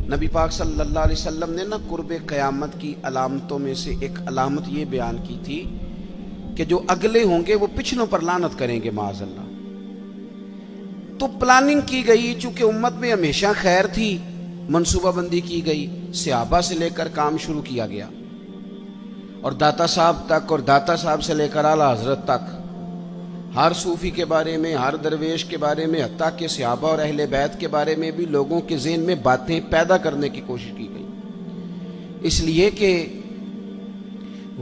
نبی پاک صلی اللہ علیہ وسلم نے نا قرب قیامت کی علامتوں میں سے ایک علامت یہ بیان کی تھی کہ جو اگلے ہوں گے وہ پچھلوں پر لعنت کریں گے معاذ اللہ۔ تو پلاننگ کی گئی، چونکہ امت میں ہمیشہ خیر تھی، منصوبہ بندی کی گئی، صحابہ سے لے کر کام شروع کیا گیا، اور داتا صاحب تک، اور داتا صاحب سے لے کر اعلیٰ حضرت تک، ہر صوفی کے بارے میں، ہر درویش کے بارے میں، حتیٰ کہ صحابہ اور اہل بیت کے بارے میں بھی لوگوں کے ذہن میں باتیں پیدا کرنے کی کوشش کی گئی، اس لیے کہ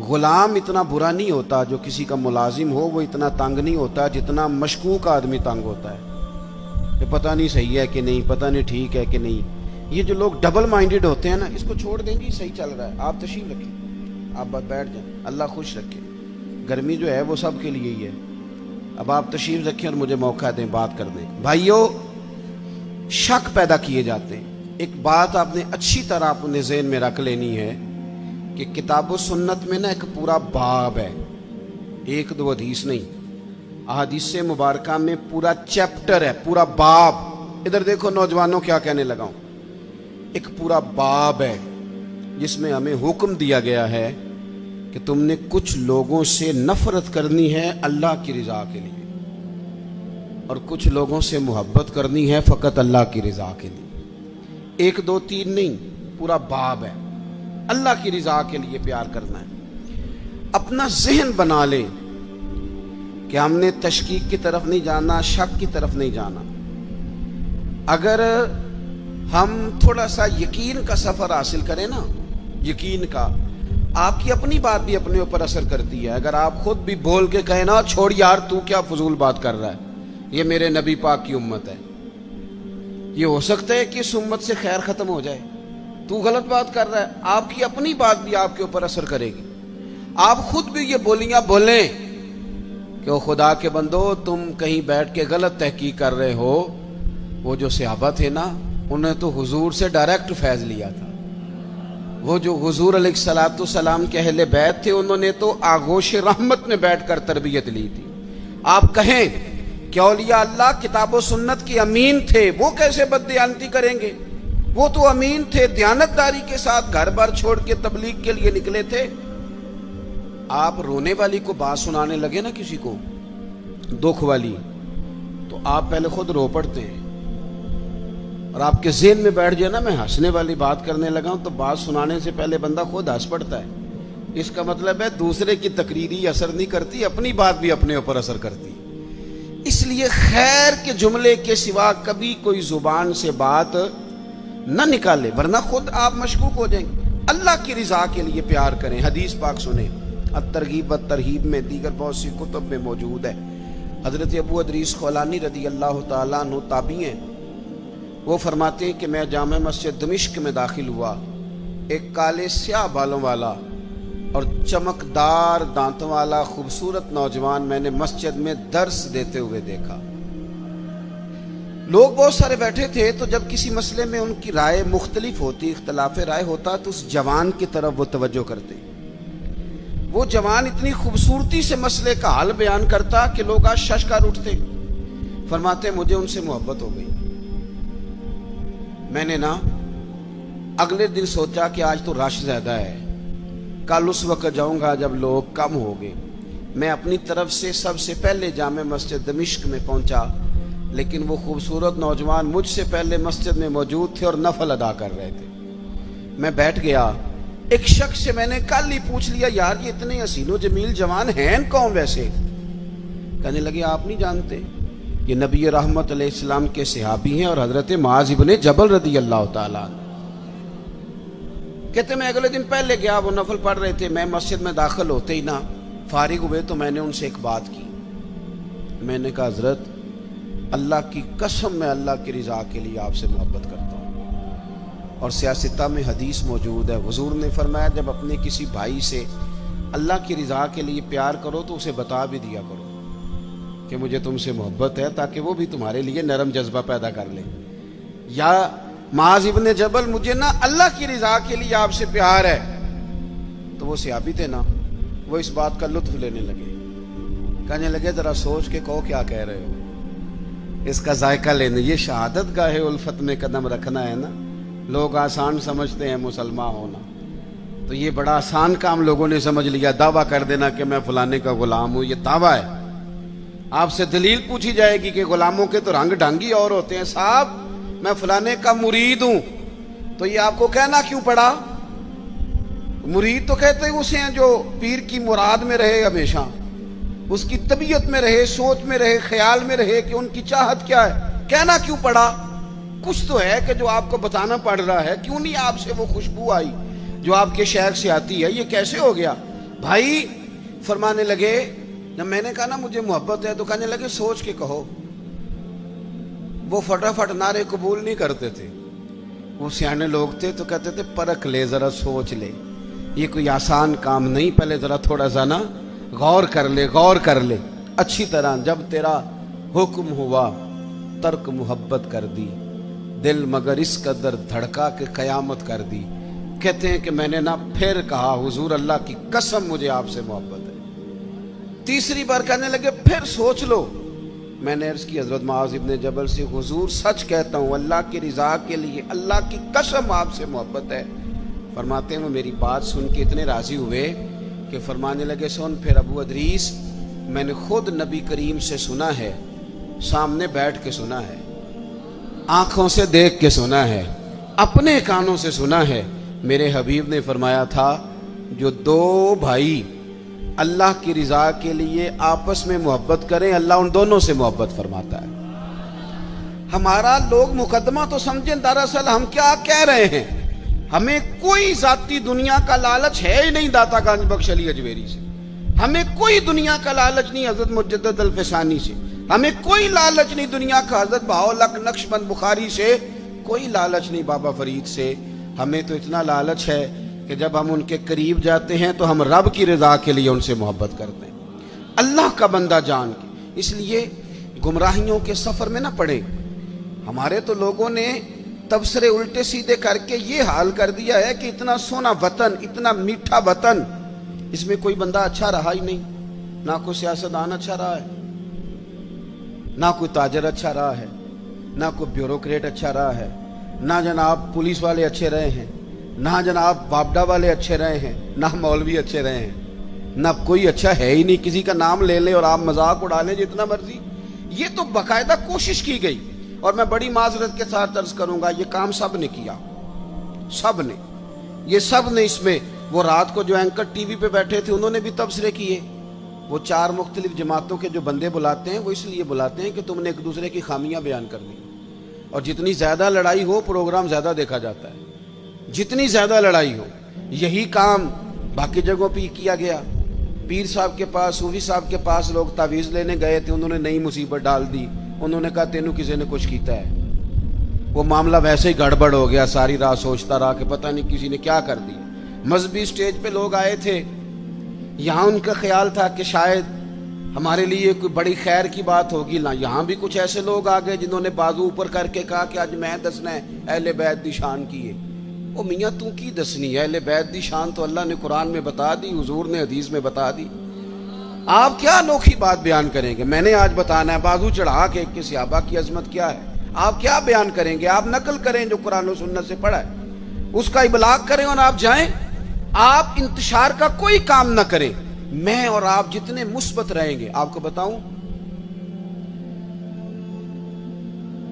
غلام اتنا برا نہیں ہوتا جو کسی کا ملازم ہو، وہ اتنا تنگ نہیں ہوتا جتنا مشکوک آدمی تنگ ہوتا ہے کہ پتہ نہیں صحیح ہے کہ نہیں، پتہ نہیں ٹھیک ہے کہ نہیں۔ یہ جو لوگ ڈبل مائنڈڈ ہوتے ہیں نا، اس کو چھوڑ دیں گے، صحیح چل رہا ہے، آپ تشریف رکھیں، آپ بیٹھ جائیں، اللہ خوش رکھے۔ گرمی جو ہے وہ سب کے لیے ہی ہے، اب آپ تشریف رکھیں اور مجھے موقع دیں بات کر دیں۔ بھائیو، شک پیدا کیے جاتے ہیں۔ ایک بات آپ نے اچھی طرح اپنے ذہن میں رکھ لینی ہے کہ کتاب و سنت میں نا ایک پورا باب ہے، ایک دو حدیث نہیں، احادیث مبارکہ میں پورا چیپٹر ہے، پورا باب۔ ادھر دیکھو نوجوانوں، کیا کہنے لگا ہوں، ایک پورا باب ہے جس میں ہمیں حکم دیا گیا ہے کہ تم نے کچھ لوگوں سے نفرت کرنی ہے اللہ کی رضا کے لیے، اور کچھ لوگوں سے محبت کرنی ہے فقط اللہ کی رضا کے لیے۔ ایک دو تین نہیں، پورا باب ہے، اللہ کی رضا کے لیے پیار کرنا ہے۔ اپنا ذہن بنا لیں کہ ہم نے تشکیک کی طرف نہیں جانا، شک کی طرف نہیں جانا۔ اگر ہم تھوڑا سا یقین کا سفر حاصل کریں نا، یقین کا، آپ کی اپنی بات بھی اپنے اوپر اثر کرتی ہے۔ اگر آپ خود بھی بول کے کہیں نا، چھوڑ یار تو کیا فضول بات کر رہا ہے، یہ میرے نبی پاک کی امت ہے، یہ ہو سکتا ہے کہ اس امت سے خیر ختم ہو جائے، تو غلط بات کر رہا ہے، آپ کی اپنی بات بھی آپ کے اوپر اثر کرے گی۔ آپ خود بھی یہ بولیاں بولیں کہ وہ خدا کے بندو، تم کہیں بیٹھ کے غلط تحقیق کر رہے ہو، وہ جو صحابہ تھے نا، انہیں تو حضور سے ڈائریکٹ فیض لیا تھا۔ وہ جو حضور علیہ الصلوۃ والسلام کے اہل بیت تھے، انہوں نے تو آغوش رحمت میں بیٹھ کر تربیت لی تھی۔ آپ کہیں کہ اولیاء اللہ کتاب و سنت کے امین تھے، وہ کیسے بددیانتی کریں گے؟ وہ تو امین تھے، دیانتداری کے ساتھ گھر بار چھوڑ کے تبلیغ کے لیے نکلے تھے۔ آپ رونے والی کو بات سنانے لگے نا، کسی کو دکھ والی، تو آپ پہلے خود رو پڑتے ہیں، اور آپ کے ذہن میں بیٹھ جائے نا میں ہنسنے والی بات کرنے لگا ہوں، تو بات سنانے سے پہلے بندہ خود ہنس پڑتا ہے۔ اس کا مطلب ہے دوسرے کی تقریری اثر نہیں کرتی، اپنی بات بھی اپنے اوپر اثر کرتی۔ اس لیے خیر کے جملے کے سوا کبھی کوئی زبان سے بات نہ نکالے، ورنہ خود آپ مشکوک ہو جائیں گے۔ اللہ کی رضا کے لیے پیار کریں۔ حدیث پاک سنیں، الترغیب والترہیب میں، دیگر بہت سی کتب میں موجود ہے۔ حضرت ابو ادریس خولانی رضی اللہ تعالیٰ عنہ تابعی ہیں، وہ فرماتے ہیں کہ میں جامع مسجد دمشق میں داخل ہوا، ایک کالے سیاہ بالوں والا اور چمکدار دانتوں والا خوبصورت نوجوان میں نے مسجد میں درس دیتے ہوئے دیکھا۔ لوگ بہت سارے بیٹھے تھے، تو جب کسی مسئلے میں ان کی رائے مختلف ہوتی، اختلاف رائے ہوتا، تو اس جوان کی طرف وہ توجہ کرتے۔ وہ جوان اتنی خوبصورتی سے مسئلے کا حل بیان کرتا کہ لوگ آج ششکار اٹھتے۔ فرماتے مجھے ان سے محبت ہو گئی۔ میں نے نا اگلے دن سوچا کہ آج تو رش زیادہ ہے، کل اس وقت جاؤں گا جب لوگ کم ہو گئے۔ میں اپنی طرف سے سب سے پہلے جامع مسجد دمشق میں پہنچا، لیکن وہ خوبصورت نوجوان مجھ سے پہلے مسجد میں موجود تھے اور نفل ادا کر رہے تھے۔ میں بیٹھ گیا۔ ایک شخص سے میں نے کل ہی پوچھ لیا، یار یہ اتنے حسین و جمیل جوان ہیں کون ویسے؟ کہنے لگے آپ نہیں جانتے، یہ نبی رحمت علیہ السلام کے صحابی ہیں اور حضرت معاذ ابن جبل رضی اللہ تعالیٰ عنہ۔ کہتے میں اگلے دن پہلے گیا، وہ نفل پڑھ رہے تھے، میں مسجد میں داخل ہوتے ہی نا فارغ ہوئے تو میں نے ان سے ایک بات کی۔ میں نے کہا حضرت اللہ کی قسم میں اللہ کی رضا کے لیے آپ سے محبت کرتا ہوں، اور سیاستہ میں حدیث موجود ہے، حضور نے فرمایا جب اپنے کسی بھائی سے اللہ کی رضا کے لیے پیار کرو تو اسے بتا بھی دیا کرو کہ مجھے تم سے محبت ہے، تاکہ وہ بھی تمہارے لیے نرم جذبہ پیدا کر لے۔ یا معاذ ابن جبل مجھے نا اللہ کی رضا کے لیے آپ سے پیار ہے، تو وہ صحابی تھے نا، وہ اس بات کا لطف لینے لگے، کہنے لگے ذرا سوچ کے کہو کیا کہہ رہے ہو، اس کا ذائقہ لینے۔ یہ شہادت گاہ الفت میں قدم رکھنا ہے نا، لوگ آسان سمجھتے ہیں مسلمان ہونا، تو یہ بڑا آسان کام لوگوں نے سمجھ لیا، دعویٰ کر دینا کہ میں فلانے کا غلام ہوں، یہ دعویٰ ہے۔ آپ سے دلیل پوچھی جائے گی کہ غلاموں کے تو رنگ ڈھنگ ہی اور ہوتے ہیں، صاحب میں فلانے کا مرید ہوں، تو یہ آپ کو کہنا کیوں پڑا؟ مرید تو کہتے ہیں اسے ہیں جو پیر کی مراد میں رہے، ہمیشہ اس کی طبیعت میں رہے، سوچ میں رہے، خیال میں رہے کہ ان کی چاہت کیا ہے۔ کہنا کیوں پڑا؟ کچھ تو ہے کہ جو آپ کو بتانا پڑ رہا ہے۔ کیوں نہیں آپ سے وہ خوشبو آئی جو آپ کے شیخ سے آتی ہے؟ یہ کیسے ہو گیا؟ بھائی فرمانے لگے، جب میں نے کہا نا مجھے محبت ہے، تو کہنے لگے سوچ کے کہو۔ وہ فٹافٹ نعرے قبول نہیں کرتے تھے، وہ سیانے لوگ تھے تو کہتے تھے پرکھ لے، ذرا سوچ لے، یہ کوئی آسان کام نہیں، پہلے ذرا تھوڑا سا نا غور کر لے، غور کر لے اچھی طرح۔ جب تیرا حکم ہوا ترک محبت کر دی، دل مگر اس قدر دھڑکا کہ قیامت کر دی۔ کہتے ہیں کہ میں نے نا پھر کہا حضور اللہ کی قسم مجھے آپ سے محبت ہے۔ تیسری بار کہنے لگے پھر سوچ لو۔ میں نے عرض کی حضرت معاذ ابن جبل سے، حضور سچ کہتا ہوں اللہ کی رضا کے لیے اللہ کی قسم آپ سے محبت ہے۔ فرماتے ہیں وہ میری بات سن کے اتنے راضی ہوئے کہ فرمانے لگے سن پھر ابو ادریس، میں نے خود نبی کریم سے سنا ہے، سامنے بیٹھ کے سنا ہے، آنکھوں سے دیکھ کے سنا ہے، اپنے کانوں سے سنا ہے۔ میرے حبیب نے فرمایا تھا جو دو بھائی اللہ کی رضا کے لیے آپس میں محبت کریں اللہ ان دونوں سے محبت فرماتا ہے۔ ہمارا لوگ مقدمہ تو سمجھیں، دراصل ہم کیا کہہ رہے ہیں؟ ہمیں کوئی ذاتی دنیا کا لالچ ہے ہی نہیں داتا گنج بخش علی اجمیری سے، ہمیں کوئی دنیا کا لالچ نہیں حضرت مجدد الفسانی سے، ہمیں کوئی لالچ نہیں دنیا کا حضرت بہاؤالحق نقشبند بخاری سے، کوئی لالچ نہیں بابا فرید سے۔ ہمیں تو اتنا لالچ ہے کہ جب ہم ان کے قریب جاتے ہیں تو ہم رب کی رضا کے لیے ان سے محبت کرتے ہیں، اللہ کا بندہ جان کے۔ اس لیے گمراہیوں کے سفر میں نہ پڑے۔ ہمارے تو لوگوں نے تبصرے الٹے سیدھے کر کے یہ حال کر دیا ہے کہ اتنا سونا وطن، اتنا میٹھا وطن، اس میں کوئی بندہ اچھا رہا ہی نہیں، نہ کوئی سیاستدان اچھا رہا ہے، نہ کوئی تاجر اچھا رہا ہے، نہ کوئی بیوروکریٹ اچھا رہا ہے، نہ جناب پولیس والے اچھے رہے ہیں، نہ جناب باپڈا والے اچھے رہے ہیں، نہ مولوی اچھے رہے ہیں، نہ کوئی اچھا ہے ہی نہیں۔ کسی کا نام لے لیں اور آپ مذاق اڑا لیں جتنا مرضی۔ یہ تو باقاعدہ کوشش کی گئی، اور میں بڑی معذرت کے ساتھ عرض کروں گا یہ کام سب نے کیا، سب نے، یہ سب نے اس میں۔ وہ رات کو جو اینکر ٹی وی پہ بیٹھے تھے انہوں نے بھی تبصرے کیے۔ وہ چار مختلف جماعتوں کے جو بندے بلاتے ہیں وہ اس لیے بلاتے ہیں کہ تم نے ایک دوسرے کی خامیاں بیان کرنی، اور جتنی زیادہ لڑائی ہو پروگرام زیادہ دیکھا جاتا ہے، جتنی زیادہ لڑائی ہو۔ یہی کام باقی جگہوں پہ کیا گیا۔ پیر صاحب کے پاس، صوفی صاحب کے پاس لوگ تعویذ لینے گئے تھے، انہوں نے نئی مصیبت ڈال دی، انہوں نے کہا تینوں کسی نے کچھ کیتا ہے۔ وہ معاملہ ویسے ہی گڑبڑ ہو گیا، ساری رات سوچتا رہا کہ پتہ نہیں کسی نے کیا کر دی۔ مذہبی سٹیج پہ لوگ آئے تھے، یہاں ان کا خیال تھا کہ شاید ہمارے لیے کوئی بڑی خیر کی بات ہوگی، یہاں بھی کچھ ایسے لوگ آ گئے جنہوں نے بازو اوپر کر کے کہا کہ آج میں دسنا ہے اہل بیت دی شان کی ہے۔ او میاں تو کی دسنی ہے؟ اہل بیت دی شان تو اللہ نے قرآن میں بتا دی، حضور نے حدیث میں بتا دی، آپ کیا انوکھی بات بیان کریں گے؟ میں نے آج بتانا ہے بازو چڑھا کے کہ صحابہ کی عظمت کیا ہے، آپ کیا بیان کریں گے؟ آپ نقل کریں جو قرآن و سنت سے پڑھا ہے، اس کا ابلاغ کریں اور آپ جائیں۔ آپ انتشار کا کوئی کام نہ کریں۔ میں اور آپ جتنے مثبت رہیں گے، آپ کو بتاؤں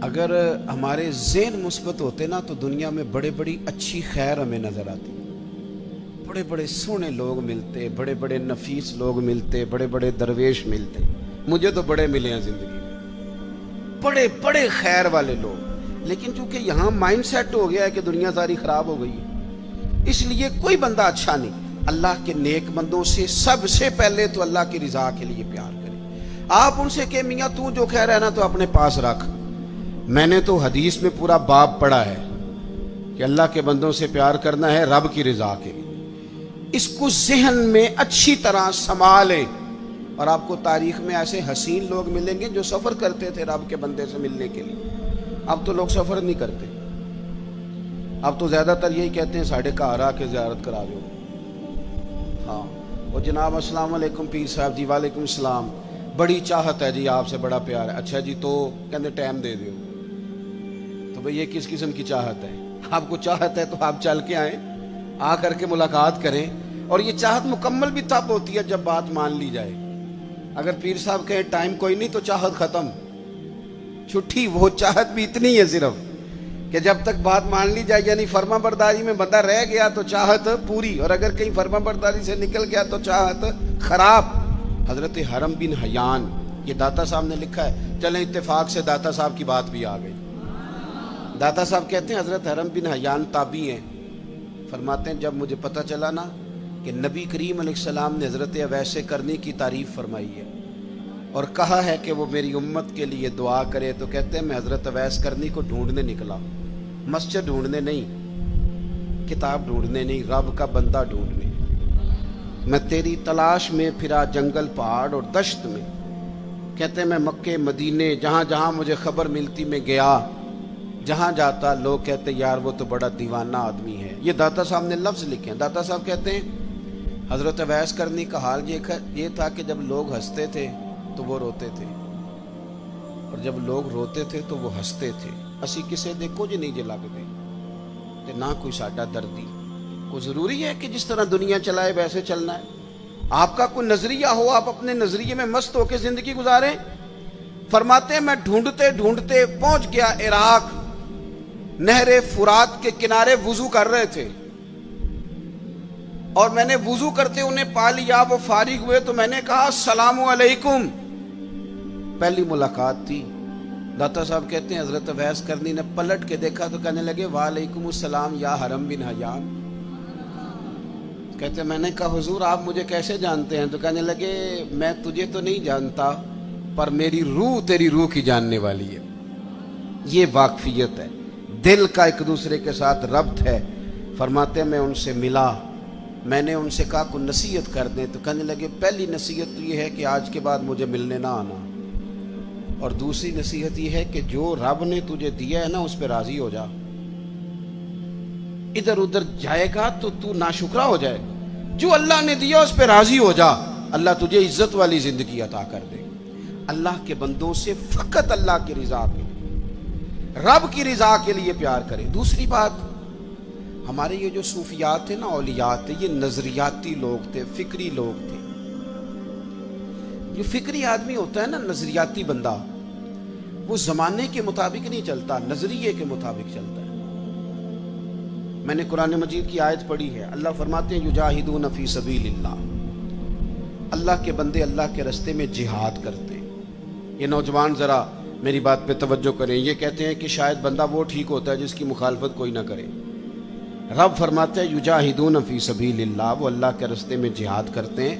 اگر ہمارے ذہن مثبت ہوتے نا تو دنیا میں بڑے بڑی اچھی خیر ہمیں نظر آتی، بڑے بڑے سونے لوگ ملتے، بڑے بڑے نفیس لوگ ملتے، بڑے بڑے درویش ملتے۔ مجھے تو بڑے ملے ہیں زندگی میں، بڑے بڑے خیر والے لوگ، لیکن چونکہ یہاں مائنڈ سیٹ ہو گیا ہے کہ دنیا ساری خراب ہو گئی ہے، اس لیے کوئی بندہ اچھا نہیں۔ اللہ کے نیک بندوں سے سب سے پہلے تو اللہ کی رضا کے لیے پیار کریں۔ آپ ان سے کہ میاں تو جو کہہ رہا ہے نا تو اپنے پاس رکھ، میں نے تو حدیث میں پورا باب پڑھا ہے کہ اللہ کے بندوں سے پیار کرنا ہے رب کی رضا کے لیے۔ اس کو ذہن میں اچھی طرح سنبھالیں، اور آپ کو تاریخ میں ایسے حسین لوگ ملیں گے جو سفر کرتے تھے رب کے بندے سے ملنے کے لیے۔ اب تو لوگ سفر نہیں کرتے، اب تو زیادہ تر یہی کہتے ہیں ساڑھے گھر آ کے زیارت کرا دو۔ ہاں وہ جناب السلام علیکم پیر صاحب جی، وعلیکم السلام، بڑی چاہت ہے جی آپ سے، بڑا پیار ہے۔ اچھا جی تو کہتے ٹائم دے دیو، تو بھئی یہ کس قسم کی چاہت ہے؟ آپ کو چاہت ہے تو آپ چل کے آئیں، آ کر کے ملاقات کریں. اور یہ چاہت مکمل بھی تب ہوتی ہے جب بات مان لی جائے. اگر پیر صاحب کہیں ٹائم کوئی نہیں تو چاہت ختم، چھٹی. وہ چاہت بھی اتنی ہے صرف کہ جب تک بات مان لی جائے، یعنی فرما برداری میں بندہ رہ گیا تو چاہت پوری، اور اگر کہیں فرما برداری سے نکل گیا تو چاہت خراب. حضرت حرم بن حیان، یہ داتا صاحب نے لکھا ہے، چلیں اتفاق سے داتا صاحب کی بات بھی آ گئی. داتا صاحب کہتے ہیں حضرت حرم بن حیان تابعی ہیں. فرماتے ہیں جب مجھے پتہ چلا نا کہ نبی کریم علیہ السلام نے حضرت اویس کرنی کی تعریف فرمائی ہے اور کہا ہے کہ وہ میری امت کے لیے دعا کرے، تو کہتے ہیں میں حضرت اویس کرنی کو ڈھونڈنے نکلا. مسجد ڈھونڈنے نہیں، کتاب ڈھونڈنے نہیں، رب کا بندہ ڈھونڈنے. میں تیری تلاش میں پھرا جنگل پہاڑ اور دشت میں. کہتے ہیں میں مکے مدینے جہاں جہاں مجھے خبر ملتی میں گیا. جہاں جاتا لوگ کہتے یار وہ تو بڑا دیوانہ آدمی ہے. یہ داتا صاحب نے لفظ لکھے ہیں. داتا صاحب کہتے ہیں حضرت اویس کرنی کا حال یہ تھا کہ جب لوگ ہنستے تھے تو وہ روتے تھے، اور جب لوگ روتے تھے تو وہ ہنستے تھے. اسی کسے دے کچھ نہیں جے لگتے تے نہ کوئی ساڈا دردی. کوئی ضروری ہے کہ جس طرح دنیا چلائے ویسے چلنا ہے؟ آپ کا کوئی نظریہ ہو، آپ اپنے نظریے میں مست ہو کے زندگی گزاریں. فرماتے ہیں میں ڈھونڈتے ڈھونڈتے پہنچ گیا عراق. نہر فرات کے کنارے وضو کر رہے تھے اور میں نے وضو کرتے انہیں پا لیا. وہ فارغ ہوئے تو میں نے کہا السلام علیکم. پہلی ملاقات تھی. داتا صاحب کہتے ہیں حضرت اویس کرنی نے پلٹ کے دیکھا تو کہنے لگے وعلیکم السلام یا حرم بن حیان. کہتے ہیں میں نے کہا حضور آپ مجھے کیسے جانتے ہیں؟ تو کہنے لگے میں تجھے تو نہیں جانتا پر میری روح تیری روح کی جاننے والی ہے. یہ واقفیت ہے، دل کا ایک دوسرے کے ساتھ ربط ہے. فرماتے ہیں میں ان سے ملا، میں نے ان سے کہا کوئی نصیحت کر دیں. تو کہنے لگے پہلی نصیحت تو یہ ہے کہ آج کے بعد مجھے ملنے نہ آنا، اور دوسری نصیحت یہ ہے کہ جو رب نے تجھے دیا ہے نا اس پہ راضی ہو جا. ادھر ادھر جائے گا تو تو ناشکرا ہو جائے. جو اللہ نے دیا اس پہ راضی ہو جا، اللہ تجھے عزت والی زندگی عطا کر دے. اللہ کے بندوں سے فقط اللہ کی رضا کے لیے، رب کی رضا کے لیے پیار کریں. دوسری بات، ہمارے یہ جو صوفیات تھے نا، اولیات تھے، یہ نظریاتی لوگ تھے، فکری لوگ تھے. جو فکری آدمی ہوتا ہے نا، نظریاتی بندہ، وہ زمانے کے مطابق نہیں چلتا، نظریے کے مطابق چلتا ہے. میں نے قرآن مجید کی آیت پڑھی ہے، اللہ فرماتے ہیں یجاہدون فی سبیل اللہ. اللہ کے بندے اللہ کے رستے میں جہاد کرتے ہیں. یہ نوجوان ذرا میری بات پہ توجہ کریں. یہ کہتے ہیں کہ شاید بندہ وہ ٹھیک ہوتا ہے جس کی مخالفت کوئی نہ کرے. رب فرماتے ہیں یجاہدون فی سبیل اللہ، وہ اللہ کے رستے میں جہاد کرتے ہیں.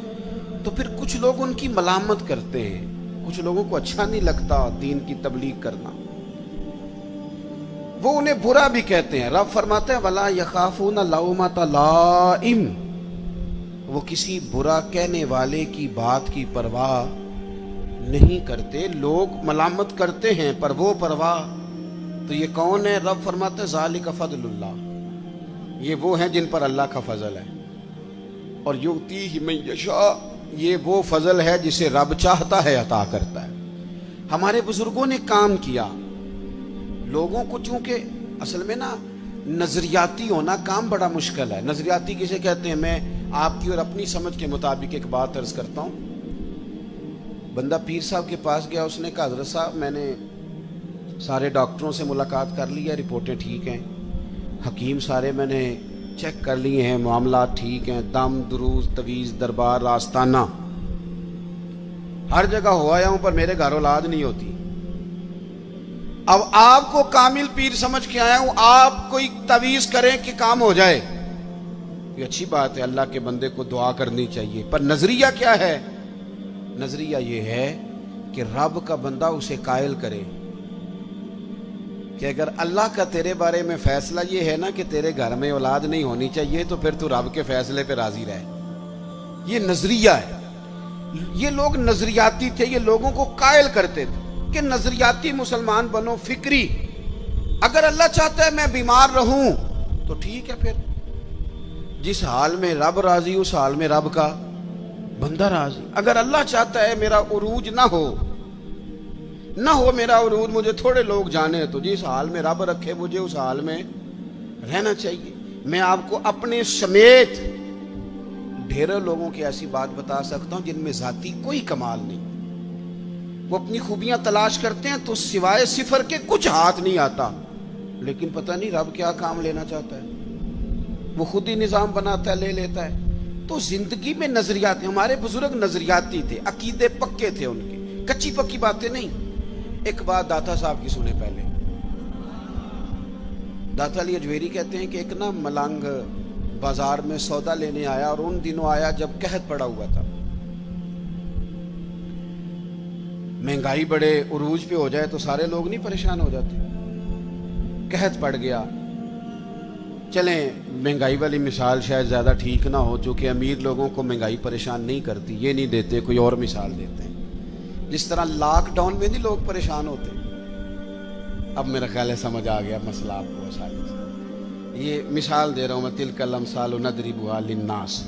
تو پھر کچھ لوگ ان کی ملامت کرتے ہیں، کچھ لوگوں کو اچھا نہیں لگتا دین کی تبلیغ کرنا، وہ انہیں برا بھی کہتے ہیں. رب فرماتے ہیں وَلَا يَخَافُونَ لَوْمَةَ لَائِمٍ، وہ کسی برا کہنے والے کی بات کی پرواہ نہیں کرتے. لوگ ملامت کرتے ہیں پر وہ پرواہ. تو یہ کون ہے؟ رب فرماتے ہیں ذَلِكَ فَضْلُ اللَّهِ، یہ وہ ہیں جن پر اللہ کا فضل ہے. اور یؤتیہ من یشاء، یہ وہ فضل ہے جسے رب چاہتا ہے عطا کرتا ہے. ہمارے بزرگوں نے کام کیا. لوگوں کو چونکہ اصل میں نا نظریاتی ہونا کام بڑا مشکل ہے. نظریاتی کسے کہتے ہیں؟ میں آپ کی اور اپنی سمجھ کے مطابق ایک بات عرض کرتا ہوں. بندہ پیر صاحب کے پاس گیا، اس نے کہا حضرت صاحب میں نے سارے ڈاکٹروں سے ملاقات کر لی ہے، رپورٹیں ٹھیک ہیں، حکیم سارے میں نے چیک کر لیے ہیں، معاملات ٹھیک ہیں، دم دروز تویز دربار آستانہ ہر جگہ ہو آیا ہوں پر میرے گھر اولاد نہیں ہوتی. اب آپ کو کامل پیر سمجھ کے آیا ہوں، آپ کوئی تویز کریں کہ کام ہو جائے. یہ اچھی بات ہے، اللہ کے بندے کو دعا کرنی چاہیے. پر نظریہ کیا ہے؟ نظریہ یہ ہے کہ رب کا بندہ اسے قائل کرے کہ اگر اللہ کا تیرے بارے میں فیصلہ یہ ہے نا کہ تیرے گھر میں اولاد نہیں ہونی چاہیے تو پھر تو رب کے فیصلے پہ راضی رہے. یہ نظریہ ہے. یہ لوگ نظریاتی تھے، یہ لوگوں کو قائل کرتے تھے کہ نظریاتی مسلمان بنو، فکری. اگر اللہ چاہتا ہے میں بیمار رہوں تو ٹھیک ہے، پھر جس حال میں رب راضی اس حال میں رب کا بندہ راضی. اگر اللہ چاہتا ہے میرا عروج نہ ہو میرا عروج، مجھے تھوڑے لوگ جانے، تو جس حال میں رب رکھے مجھے اس حال میں رہنا چاہیے. میں آپ کو اپنے سمیت ڈھیروں لوگوں کی ایسی بات بتا سکتا ہوں جن میں ذاتی کوئی کمال نہیں. وہ اپنی خوبیاں تلاش کرتے ہیں تو سوائے صفر کے کچھ ہاتھ نہیں آتا, لیکن پتہ نہیں رب کیا کام لینا چاہتا ہے. وہ خود ہی نظام بناتا ہے, لے لیتا ہے. تو زندگی میں نظریات, ہمارے بزرگ نظریاتی تھے, عقیدے پکے تھے ان کے, کچی پکی باتیں نہیں. ایک بات داتا صاحب کی سنیں پہلے. داتا علی اجویری کہتے ہیں کہ ایک نا ملنگ بازار میں سودا لینے آیا, اور ان دنوں آیا جب قحط پڑا ہوا تھا. مہنگائی بڑے عروج پہ ہو جائے تو سارے لوگ نہیں پریشان ہو جاتے. قحط پڑ گیا. چلیں مہنگائی والی مثال شاید زیادہ ٹھیک نہ ہو, چونکہ امیر لوگوں کو مہنگائی پریشان نہیں کرتی, یہ نہیں دیتے, کوئی اور مثال دیتے ہیں. جس طرح لاک ڈاؤن میں نہیں لوگ پریشان ہوتے. اب میرا خیال ہے سمجھ آ گیا مسئلہ آپ کو آسانی سے. یہ مثال دے رہا ہوں میں, تلک الامثال نضربها للناس.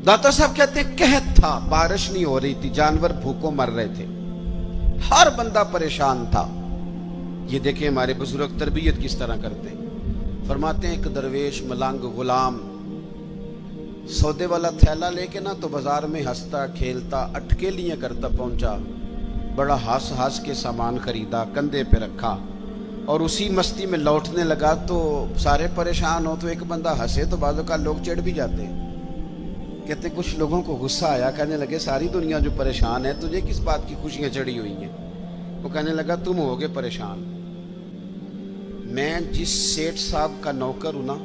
داتا صاحب کہتے ہیں قحط تھا, بارش نہیں ہو رہی تھی, جانور بھوکوں مر رہے تھے, ہر بندہ پریشان تھا. یہ دیکھیں ہمارے بزرگ تربیت کس طرح کرتے ہیں. فرماتے ہیں ایک درویش ملنگ غلام سودے والا تھیلا لے کے نا تو بازار میں ہنستا کھیلتا اٹکیلیاں کرتا پہنچا. بڑا ہنس ہنس کے سامان خریدا, کندھے پہ رکھا, اور اسی مستی میں لوٹنے لگا. تو سارے پریشان ہو تو ایک بندہ ہنسے تو بعض اوقات لوگ چڑھ بھی جاتے ہیں. کہتے کچھ لوگوں کو غصہ آیا, کہنے لگے ساری دنیا جو پریشان ہے, تجھے کس بات کی خوشیاں چڑھی ہوئی ہیں. وہ کہنے لگا تم ہوگے پریشان, میں جس سیٹ صاحب کا نوکر ہوں نا,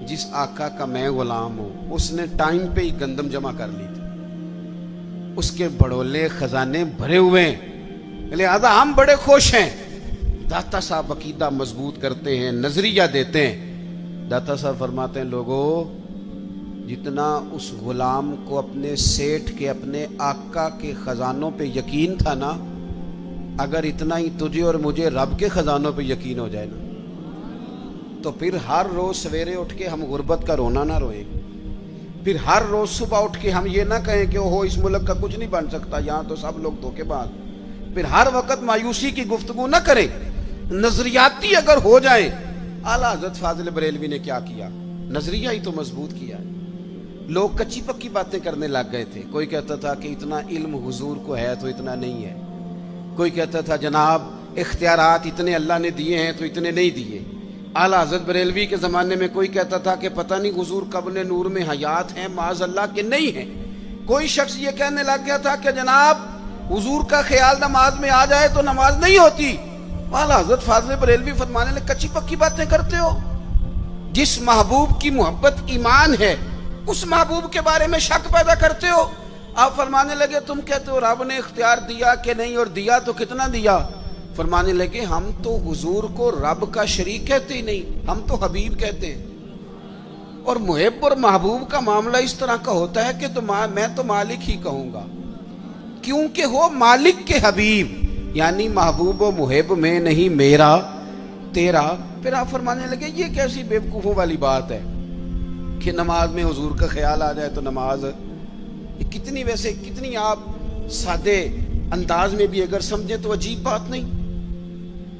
جس آقا کا میں غلام ہوں, اس نے ٹائم پہ ہی گندم جمع کر لی تھی. اس کے بڑولے خزانے بھرے ہوئے ہیں, لہذا ہم بڑے خوش ہیں. داتا صاحب عقیدہ مضبوط کرتے ہیں, نظریہ دیتے ہیں. داتا صاحب فرماتے ہیں لوگوں, جتنا اس غلام کو اپنے سیٹ کے, اپنے آقا کے خزانوں پہ یقین تھا نا, اگر اتنا ہی تجھے اور مجھے رب کے خزانوں پہ یقین ہو جائے نا, تو پھر ہر روز سویرے اٹھ کے ہم غربت کا رونا نہ روئیں. پھر ہر روز صبح اٹھ کے ہم یہ نہ کہیں کہ اوہو اس ملک کا کچھ نہیں بن سکتا, یہاں تو سب لوگ دھوکے باز. پھر ہر وقت مایوسی کی گفتگو نہ کریں. نظریاتی اگر ہو جائیں, اعلیٰ حضرت فاضل بریلوی نے کیا کیا, نظریہ ہی تو مضبوط کیا ہے. لوگ کچی پکی باتیں کرنے لگ گئے تھے. کوئی کہتا تھا کہ اتنا علم حضور کو ہے تو اتنا نہیں ہے. کوئی کہتا تھا جناب اختیارات اتنے اللہ نے دیے ہیں تو اتنے نہیں دیے. اعلیٰ حضرت بریلوی کے زمانے میں کوئی کہتا تھا کہ پتہ نہیں حضور قبل نور میں حیات ہیں, معاذ اللہ کے نہیں ہیں. کوئی شخص یہ کہنے لگ گیا تھا کہ جناب حضور کا خیال نماز میں آ جائے تو نماز نہیں ہوتی. اعلیٰ حضرت فاضل بریلوی فرمانے لگے کچی پکی باتیں کرتے ہو. جس محبوب کی محبت ایمان ہے, اس محبوب کے بارے میں شک پیدا کرتے ہو. آپ فرمانے لگے تم کہتے ہو رب نے اختیار دیا کہ نہیں, اور دیا تو کتنا دیا. فرمانے لگے ہم تو حضور کو رب کا شریک کہتے ہی نہیں, ہم تو حبیب کہتے ہیں. اور محب اور محبوب کا معاملہ اس طرح کا ہوتا ہے کہ میں تو مالک ہی کہوں گا, کیونکہ ہو مالک کے حبیب, یعنی محبوب و محب میں نہیں میرا تیرا. پھر آپ فرمانے لگے یہ کیسی بیوقوفوں والی بات ہے کہ نماز میں حضور کا خیال آ جائے تو نماز. کتنی آپ سادے انداز میں بھی اگر سمجھیں تو عجیب بات نہیں.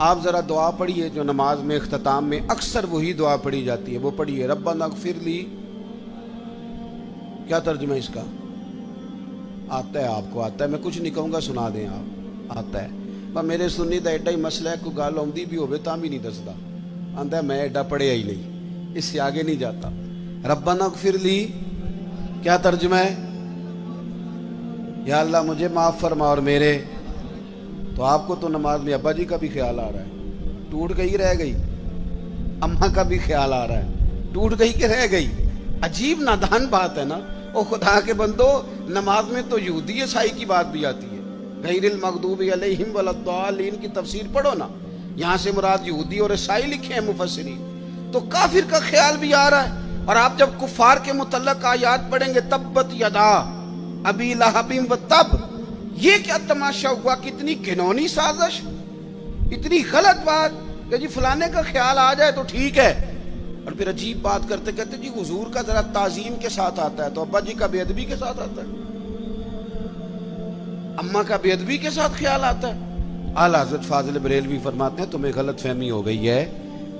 آپ ذرا دعا پڑھیے جو نماز میں اختتام میں اکثر وہی دعا پڑھی جاتی ہے, وہ پڑھیے ربنا اغفر لی. کیا ترجمہ اس کا آتا ہے؟ آپ کو آتا ہے؟ میں کچھ نہیں کہوں گا, سنا دیں آپ. آتا ہے پر میرے سنی دا ایڈا ہی مسئلہ ہے, کوئی گال آمدی بھی ہوئے تاں بھی نہیں دستا, آندا ہے میں ایڈا پڑھیا ہی نہیں, اس سے آگے نہیں جاتا. ربنا اغفر لی کیا ترجمہ ہے؟ یا اللہ مجھے معاف فرما اور میرے. تو آپ کو تو نماز میں ابا جی کا بھی خیال آ رہا ہے, ٹوٹ گئی رہ گئی. اماں کا بھی خیال آ رہا ہے, ٹوٹ گئی کہ رہ گئی. عجیب نادان بات ہے نا. او خدا کے بندو, نماز میں تو یہودی عیسائی کی بات بھی آتی ہے. غیر المغضوب علیہم ولا الضالین کی تفسیر پڑھو نا, یہاں سے مراد یہودی اور عیسائی لکھے ہیں مفسرین. تو کافر کا خیال بھی آ رہا ہے. اور آپ جب کفار کے متعلق آیات پڑھیں گے تبت یدا ابی لہب و تب, یہ کیا تماشا ہوا, کتنی گھنونی سازش, اتنی غلط بات کہ جی فلانے کا خیال آ جائے تو ٹھیک ہے. اور پھر عجیب بات کرتے کہتے جی حضور کا ذرا تعظیم کے ساتھ آتا ہے تو ابا جی کا بے ادبی کے ساتھ آتا ہے, اماں کا بے ادبی کے ساتھ خیال آتا ہے. اعلیٰ حضرت فاضل بریلوی فرماتے ہیں تمہیں غلط فہمی ہو گئی ہے,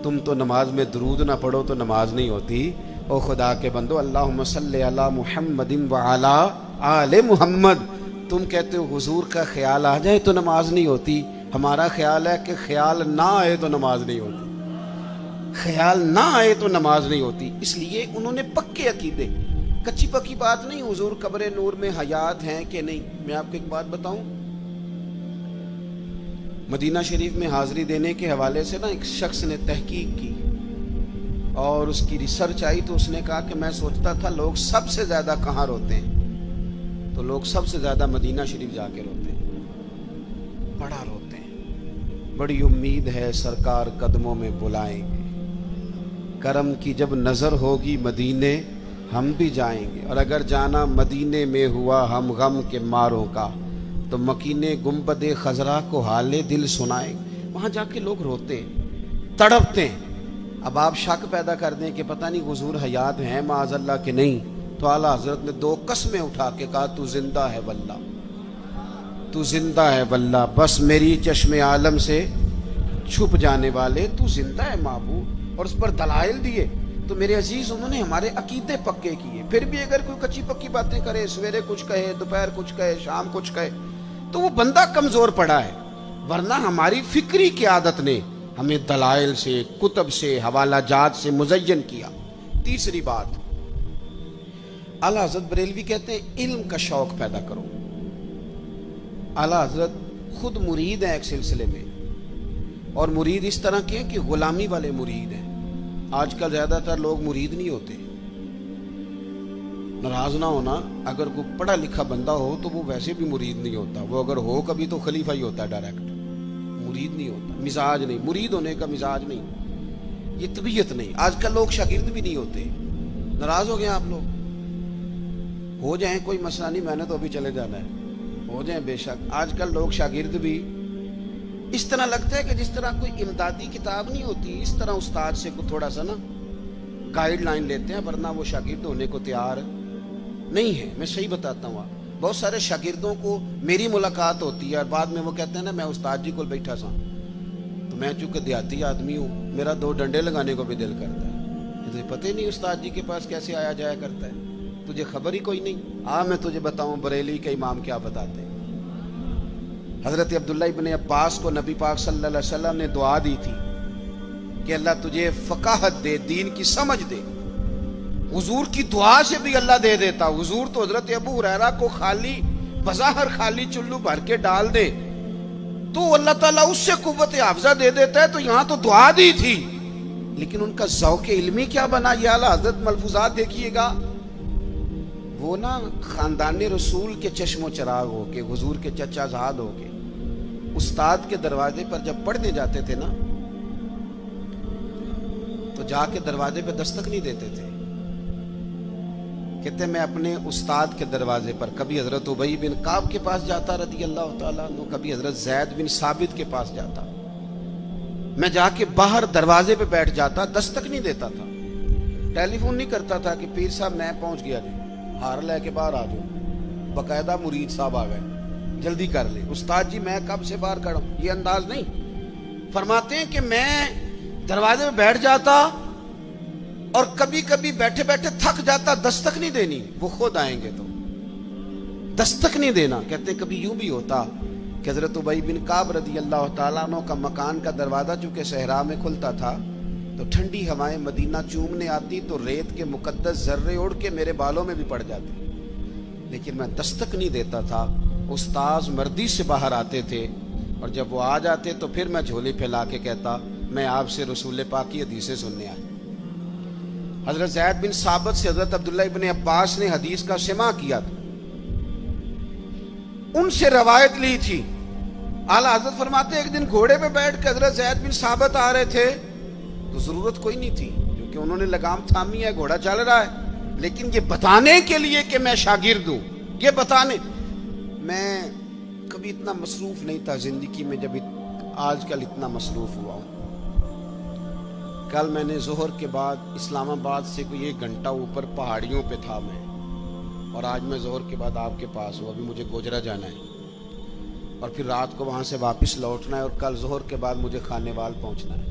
تم تو نماز میں درود نہ پڑھو تو نماز نہیں ہوتی۔ او خدا کے بندو، اللہم صلی علی محمد وعلی آل محمد، تم کہتے ہو حضور کا خیال آ جائے تو نماز نہیں ہوتی، ہمارا خیال ہے کہ خیال نہ آئے تو نماز نہیں ہوتی، خیال نہ آئے تو نماز نہیں ہوتی۔ اس لیے انہوں نے پکے عقیدے، کچی پکی بات نہیں حضور قبر نور میں حیات ہیں کہ نہیں۔ میں آپ کو ایک بات بتاؤں، مدینہ شریف میں حاضری دینے کے حوالے سے ایک شخص نے تحقیق کی اور اس کی ریسرچ آئی تو اس نے کہا کہ میں سوچتا تھا لوگ سب سے زیادہ کہاں روتے ہیں، تو لوگ سب سے زیادہ مدینہ شریف جا کے روتے ہیں، بڑا روتے ہیں۔ بڑی امید ہے سرکار قدموں میں بلائیں گے، کرم کی جب نظر ہوگی مدینے ہم بھی جائیں گے، اور اگر جانا مدینے میں ہوا ہم غم کے ماروں کا تو مکینے گنبد خضرا کو حال دل سنائیں۔ وہاں جا کے لوگ روتے ہیں، تڑپتے ہیں۔ اب آپ شک پیدا کر دیں کہ پتہ نہیں حضور حیات ہیں معاذ اللہ کہ نہیں، تو اعلیٰ حضرت نے 2 قسمیں اٹھا کے کہا تو زندہ ہے واللہ، تو زندہ ہے واللہ، بس میری چشم عالم سے چھپ جانے والے تو زندہ ہے معبود، اور اس پر دلائل دیے۔ تو میرے عزیز، انہوں نے ہمارے عقیدے پکے کیے۔ پھر بھی اگر کوئی کچی پکی باتیں کرے، سویرے کچھ کہے، دوپہر کچھ کہے، شام کچھ کہے، تو وہ بندہ کمزور پڑا ہے، ورنہ ہماری فکری قیادت نے ہمیں دلائل سے، کتب سے، حوالہ جات سے مزین کیا۔ تیسری بات، اعلیٰ حضرت بریلوی کہتے ہیں علم کا شوق پیدا کرو۔ اعلیٰ حضرت خود مرید ہیں ایک سلسلے میں، اور مرید اس طرح کے ہیں کہ غلامی والے مرید ہیں۔ آج کل زیادہ تر لوگ مرید نہیں ہوتے، ناراض نہ ہونا، اگر کوئی پڑھا لکھا بندہ ہو تو وہ ویسے بھی مرید نہیں ہوتا، وہ اگر ہو کبھی تو خلیفہ ہی ہوتا ہے ڈائریکٹ، مرید نہیں ہوتا، مزاج نہیں، مرید ہونے کا مزاج نہیں، یہ طبیعت نہیں۔ آج کل لوگ شاگرد بھی نہیں ہوتے، ناراض ہو گئے آپ لوگ، ہو جائیں کوئی مسئلہ نہیں، میں نے تو ابھی چلے جانا ہے، ہو جائیں بے شک۔ آج کل لوگ شاگرد بھی اس طرح لگتا ہے کہ جس طرح کوئی امدادی کتاب نہیں ہوتی، اس طرح استاد سے کو تھوڑا سا گائیڈ لائن لیتے ہیں، ورنہ وہ شاگرد ہونے کو تیار نہیں ہے۔ میں صحیح بتاتا ہوں، بہت سارے شاگردوں کو میری ملاقات ہوتی ہے اور بعد میں وہ کہتے ہیں نا میں استاد جی کو بیٹھا سا، تو میں چونکہ دیہاتی آدمی ہوں، میرا 2 ڈنڈے لگانے کو بھی دل کرتا ہے، تجھے پتہ ہی نہیں استاد جی کے پاس کیسے آیا جایا کرتا ہے، تجھے خبر ہی کوئی نہیں۔ میں تجھے بتاؤں بریلی کے امام کیا بتاتے ہیں۔ حضرت عبداللہ ابن عباس کو نبی پاک صلی اللہ علیہ وسلم نے دعا دی تھی کہ اللہ تجھے فقاہت دے، دین کی سمجھ دے۔ حضور کی دعا سے بھی اللہ دے دیتا۔ حضور تو حضرت ابو ہریرہ کو خالی بظاہر خالی چلو بھر کے ڈال دے تو اللہ تعالیٰ اس سے قوت حافظہ دے دیتا ہے، تو یہاں تو دعا دی تھی، لیکن ان کا ذوق علمی کیا بنا، یہ اعلیٰ حضرت ملفوظات دیکھیے گا۔ وہ خاندان رسول کے چشم و چراغ ہو کے، حضور کے چچا زاد ہو کے، استاد کے دروازے پر جب پڑھنے جاتے تھے نا تو جا کے دروازے پہ دستک نہیں دیتے تھے، کہتے میں اپنے استاد کے دروازے پر کبھی حضرت ابی بن کعب کے پاس جاتا رضی اللہ تعالیٰ عنہ، کبھی حضرت زید بن ثابت کے پاس جاتا، میں جا کے باہر دروازے پہ بیٹھ جاتا، دستک نہیں دیتا تھا، ٹیلی فون نہیں کرتا تھا کہ پیر صاحب میں پہنچ گیا جی، ہار لے کے باہر آ جاؤ، باقاعدہ مرید صاحب آ گئے جلدی کر لے، استاد جی میں کب سے باہر کھڑا ہوں، یہ انداز نہیں۔ فرماتے ہیں کہ میں دروازے پہ بیٹھ جاتا اور کبھی کبھی بیٹھے بیٹھے تھک جاتا، دستک نہیں دینی، وہ خود آئیں گے تو دستک نہیں دینا۔ کہتے ہیں کبھی یوں بھی ہوتا کہ حضرت ابی بن کعب رضی اللہ تعالیٰ عنہ کا مکان کا دروازہ چونکہ صحرا میں کھلتا تھا تو ٹھنڈی ہوائیں مدینہ چومنے آتی تو ریت کے مقدس ذرے اڑ کے میرے بالوں میں بھی پڑ جاتی، لیکن میں دستک نہیں دیتا تھا۔ استاذ مردی سے باہر آتے تھے اور جب وہ آ جاتے تو پھر میں جھولی پھیلا کے کہتا میں آپ سے رسول پاک کی حدیثیں سننے آیا۔ حضرت زید بن ثابت سے حضرت عبداللہ ابن عباس نے حدیث کا سماع کیا تھا، ان سے روایت لی تھی۔ اعلیٰ حضرت فرماتے ایک دن گھوڑے پہ بیٹھ کے حضرت زید بن ثابت آ رہے تھے تو ضرورت کوئی نہیں تھی کیونکہ انہوں نے لگام تھامی ہے، گھوڑا چل رہا ہے، لیکن یہ بتانے کے لیے کہ میں شاگرد ہوں، یہ بتانے۔ میں کبھی اتنا مصروف نہیں تھا زندگی میں جب آج کل اتنا مصروف ہوا ہوں۔ کل میں نے ظہر کے بعد اسلام آباد سے کوئی 1 گھنٹہ اوپر پہاڑیوں پہ تھا میں، اور آج میں ظہر کے بعد آپ کے پاس ہوں، ابھی مجھے گوجرا جانا ہے اور پھر رات کو وہاں سے واپس لوٹنا ہے، اور کل ظہر کے بعد مجھے خانے وال پہنچنا ہے۔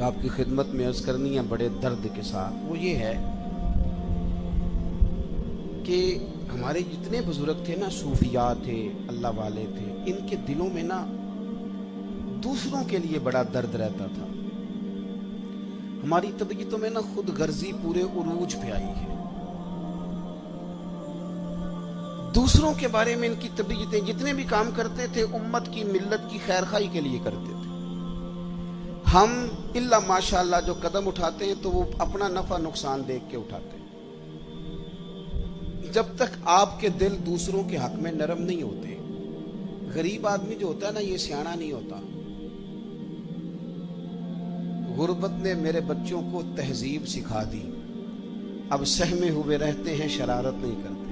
جو آپ کی خدمت میں عرض کرنی ہے بڑے درد کے ساتھ، وہ یہ ہے کہ ہمارے جتنے بزرگ تھے نا، صوفیاء تھے، اللہ والے تھے، ان کے دلوں میں نا دوسروں کے لیے بڑا درد رہتا تھا۔ ہماری طبیعتوں میں نا خود غرضی پورے عروج پہ آئی ہے۔ دوسروں کے بارے میں ان کی طبیعتیں، جتنے بھی کام کرتے تھے امت کی، ملت کی خیر خواہی کے لیے کرتے تھے۔ ہم الا ماشاءاللہ جو قدم اٹھاتے ہیں تو وہ اپنا نفع نقصان دیکھ کے اٹھاتے ہیں۔ جب تک آپ کے دل دوسروں کے حق میں نرم نہیں ہوتے، غریب آدمی جو ہوتا ہے نا، یہ سیاںا نہیں ہوتا۔ غربت نے میرے بچوں کو تہذیب سکھا دی، اب سہمے ہوئے رہتے ہیں، شرارت نہیں کرتے۔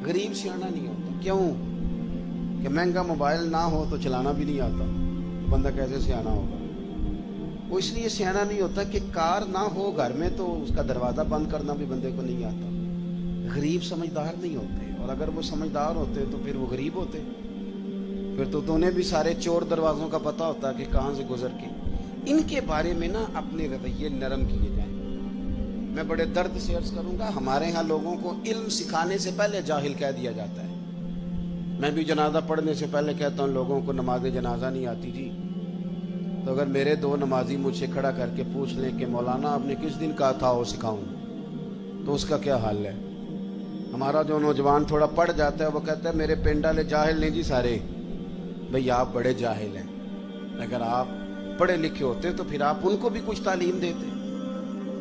غریب سیاںا نہیں ہوتا، کیوں کہ مہنگا موبائل نہ ہو تو چلانا بھی نہیں آتا، بندہ کیسے سیاںا ہوگا؟ وہ اس لیے سیاںا نہیں ہوتا کہ کار نہ ہو گھر میں تو اس کا دروازہ بند کرنا بھی بندے کو نہیں آتا۔ غریب سمجھدار نہیں ہوتے، اور اگر وہ سمجھدار ہوتے تو پھر وہ غریب ہوتے، پھر تو انہیں بھی سارے چور دروازوں کا پتہ ہوتا کہ کہاں سے گزر کے۔ ان کے بارے میں نا اپنے رویے نرم کیے جائیں۔ میں بڑے درد سے عرض کروں گا، ہمارے ہاں لوگوں کو علم سکھانے سے پہلے جاہل کہہ دیا جاتا ہے۔ میں بھی جنازہ پڑھنے سے پہلے کہتا ہوں لوگوں کو نماز جنازہ نہیں آتی جی، تو اگر میرے دو نمازی مجھ سے کھڑا کر کے پوچھ لیں کہ مولانا آپ نے کس دن کہا تھا وہ سکھاؤں، تو اس کا کیا حال ہے؟ ہمارا جو نوجوان تھوڑا پڑھ جاتا ہے وہ کہتا ہے میرے پنڈ والے جاہل نہیں جی سارے۔ بھئی آپ بڑے جاہل ہیں، اگر آپ پڑھے لکھے ہوتے تو پھر آپ ان کو بھی کچھ تعلیم دیتے۔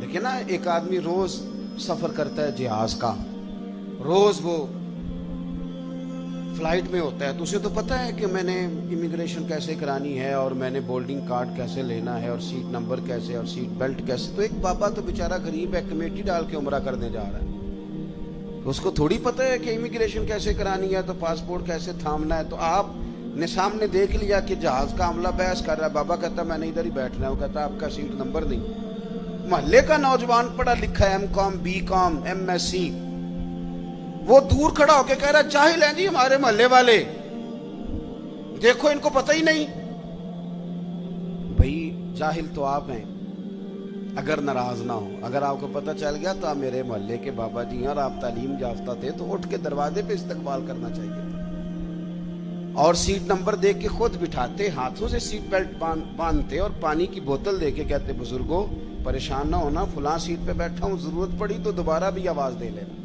دیکھیں نا، ایک آدمی روز سفر کرتا ہے جہاز کا، روز وہ فلائٹ میں ہوتا ہے، تو اسے تو پتہ ہے کہ میں نے امیگریشن کیسے کرانی ہے، اور میں نے بورڈنگ کارڈ کیسے لینا ہے، اور سیٹ نمبر کیسے، اور سیٹ بیلٹ کیسے۔ تو ایک بابا تو بیچارہ غریب ہے، کمیٹی ڈال کے عمرہ کرنے جا رہا ہے، اس کو تھوڑی پتہ ہے کہ امیگریشن کیسے کرانی ہے، تو پاسپورٹ کیسے تھامنا ہے۔ تو آپ نے سامنے دیکھ لیا کہ جہاز کا عملہ بحث کر رہا ہے، بابا کہتا ہے میں نے ادھر ہی بیٹھنا ہے، وہ کہتا ہے آپ کا سیٹ نمبر نہیں۔ محلے کا نوجوان پڑھا لکھا ہے، M.Com B.Com MSc، وہ دور کھڑا ہو کے کہہ رہا ہے جاہل ہیں جی ہمارے محلے والے، دیکھو ان کو پتہ ہی نہیں۔ بھئی جاہل تو آپ ہیں، اگر ناراض نہ ہو، اگر آپ کو پتہ چل گیا تو آپ میرے محلے کے بابا جی ہیں اور آپ تعلیم یافتہ تھے تو اٹھ کے دروازے پہ استقبال کرنا چاہیے تھا، اور سیٹ نمبر دے کے خود بٹھاتے، ہاتھوں سے سیٹ بیلٹ باندھتے، اور پانی کی بوتل دے کے کہتے بزرگوں پریشان نہ ہونا، فلاں سیٹ پہ بیٹھا ہوں، ضرورت پڑی تو دوبارہ بھی آواز دے لینا۔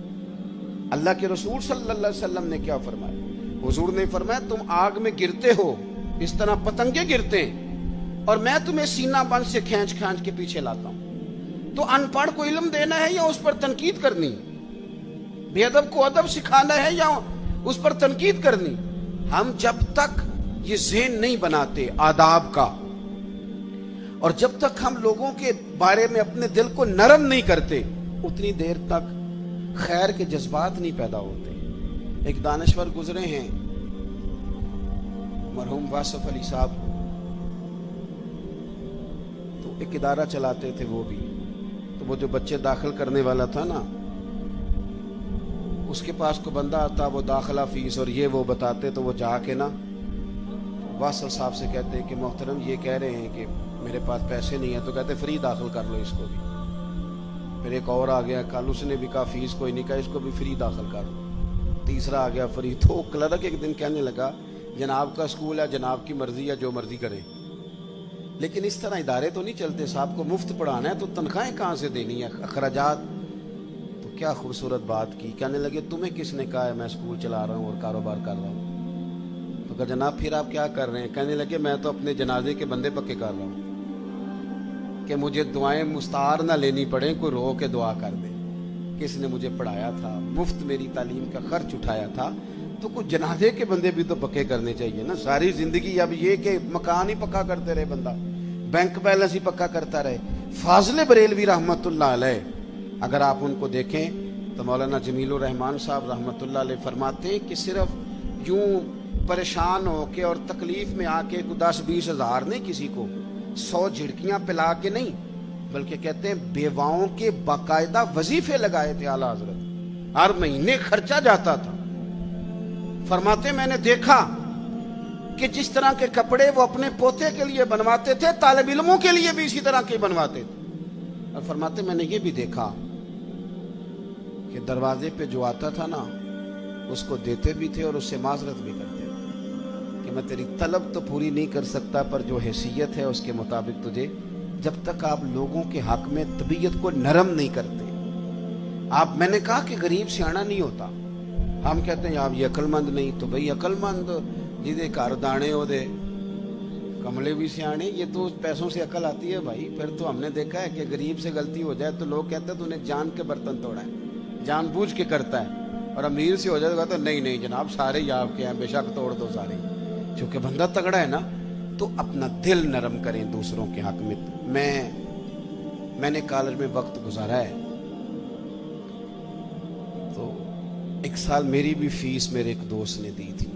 اللہ کے رسول صلی اللہ علیہ وسلم نے کیا فرمایا؟ حضور نے فرمایا تم آگ میں گرتے ہو اس طرح پتنگے گرتے ہیں، اور میں تمہیں سینہ بند سے کھینچ کھینچ کے پیچھے لاتا ہوں۔ تو ان پڑھ کو علم دینا ہے یا اس پر تنقید کرنی؟ بے ادب کو ادب سکھانا ہے یا اس پر تنقید کرنی؟ ہم جب تک یہ ذہن نہیں بناتے آداب کا، اور جب تک ہم لوگوں کے بارے میں اپنے دل کو نرم نہیں کرتے، اتنی دیر تک خیر کے جذبات نہیں پیدا ہوتے۔ ایک دانشور گزرے ہیں مرحوم واصف علی صاحب، تو ایک ادارہ چلاتے تھے وہ بھی، تو وہ جو بچے داخل کرنے والا تھا نا، اس کے پاس کو بندہ آتا، وہ داخلہ فیس اور یہ وہ بتاتے، تو وہ جا کے نا واصف صاحب سے کہتے کہ محترم یہ کہہ رہے ہیں کہ میرے پاس پیسے نہیں ہیں، تو کہتے فری داخل کر لو اس کو بھی۔ پھر ایک اور آ گیا، کل اس نے بھی کہا فیس کوئی نہیں، کہا اس کو بھی فری داخل کر لو۔ تیسرا آ گیا فری۔ تو کلرک ایک دن کہنے لگا جناب کا اسکول ہے، جناب کی مرضی ہے، جو مرضی کرے، لیکن اس طرح ادارے تو نہیں چلتے، صاحب کو مفت پڑھانا ہے تو تنخواہیں کہاں سے دینی ہے، اخراجات۔ تو کیا خوبصورت بات کی، کہنے لگے تمہیں کس نے کہا ہے میں اسکول چلا رہا ہوں اور کاروبار کر رہا ہوں؟ تو کہا جناب پھر آپ کیا کر رہے ہیں؟ کہنے لگے میں تو اپنے جنازے کے بندے پکے کر رہا ہوں کہ مجھے دعائیں مستعار نہ لینی پڑیں، کوئی رو کے دعا کر دے۔ کس نے مجھے پڑھایا تھا، مفت میری تعلیم کا خرچ اٹھایا تھا، تو کچھ جنازے کے بندے بھی تو پکے کرنے چاہیے نا۔ ساری زندگی اب یہ کہ مکان ہی پکا کرتے رہے بندہ، بینک بیلنس ہی پکا کرتا رہے۔ فاضل بریلوی رحمت اللہ علیہ، اگر آپ ان کو دیکھیں تو مولانا جمیل الرحمان صاحب رحمت اللہ علیہ فرماتے ہیں کہ صرف یوں پریشان ہو کے اور تکلیف میں آ کے 10-20 ہزار نہیں، کسی کو 100 جھڑکیاں پلا کے نہیں، بلکہ کہتے ہیں بیواؤں کے باقاعدہ وظیفے لگائے تھے اعلیٰ حضرت، ہر مہینے خرچہ جاتا تھا۔ فرماتے میں نے دیکھا کہ جس طرح کے کپڑے وہ اپنے پوتے کے لیے بنواتے تھے طالب علموں کے لیے بھی اسی طرح کے بنواتے تھے. اور فرماتے میں نے یہ بھی دیکھا کہ دروازے پہ جو آتا تھا نا اس کو دیتے بھی تھے اور اس سے معذرت بھی کرتے تھے کہ میں تیری طلب تو پوری نہیں کر سکتا پر جو حیثیت ہے اس کے مطابق تجھے. جب تک آپ لوگوں کے حق میں طبیعت کو نرم نہیں کرتے. آپ میں نے کہا کہ غریب سیانا نہیں ہوتا. ہم کہتے ہیں آپ یہ عقل مند نہیں. تو بھئی عقل مند جیدے کار دانے ہو دے کملے بھی سیانے, یہ تو پیسوں سے عقل آتی ہے بھائی. پھر تو ہم نے دیکھا ہے کہ غریب سے غلطی ہو جائے تو لوگ کہتے ہیں تو انہیں جان کے برتن توڑا ہے, جان بوجھ کے کرتا ہے. اور امیر سے ہو جائے تو کہتا ہے نہیں نہیں جناب سارے ہی آپ کے ہیں, بے شک توڑ دو سارے. چونکہ بندہ تگڑا ہے نا تو اپنا دل نرم کریں دوسروں کے حق میں. میں نے کالج میں وقت گزارا ہے تو ایک سال میری بھی فیس میرے ایک دوست نے دی تھی,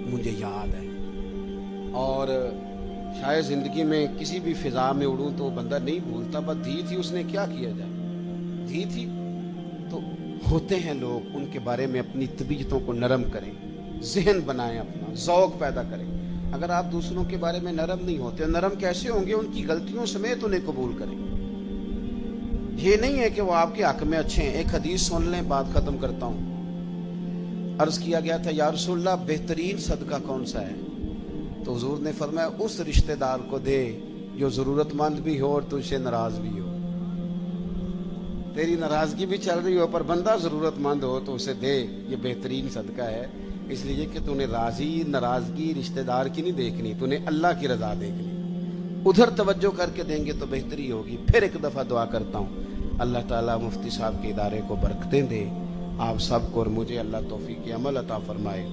مجھے یاد ہے. اور شاید زندگی میں کسی بھی فضا میں اڑوں تو بندہ نہیں بھولتا, بس دی تھی اس نے, کیا کیا جائے, دی تھی. تو ہوتے ہیں لوگ, ان کے بارے میں اپنی طبیعتوں کو نرم کریں, ذہن بنائیں, اپنا ذوق پیدا کریں. اگر آپ دوسروں کے بارے میں نرم نہیں ہوتے, نرم کیسے ہوں گے؟ ان کی غلطیوں سمیت انہیں قبول کریں. یہ نہیں ہے کہ وہ آپ کے حق میں اچھے ہیں. ایک حدیث سن لیں, بات ختم کرتا ہوں. عرض کیا گیا تھا یا رسول اللہ بہترین صدقہ کون سا ہے؟ تو حضور نے فرمایا اس رشتہ دار کو دے جو ضرورت مند بھی ہو اور تجھ سے ناراض بھی ہو. تیری ناراضگی بھی چل رہی ہو پر بندہ ضرورت مند ہو تو اسے دے, یہ بہترین صدقہ ہے. اس لیے کہ تو نے راضی ناراضگی رشتہ دار کی نہیں دیکھنی, تو نے اللہ کی رضا دیکھنی. ادھر توجہ کر کے دیں گے تو بہتری ہوگی. پھر ایک دفعہ دعا کرتا ہوں, اللہ تعالیٰ مفتی صاحب کے ادارے کو برکتیں دے, آپ سب کو اور مجھے اللہ توفیق عمل عطا فرمائے.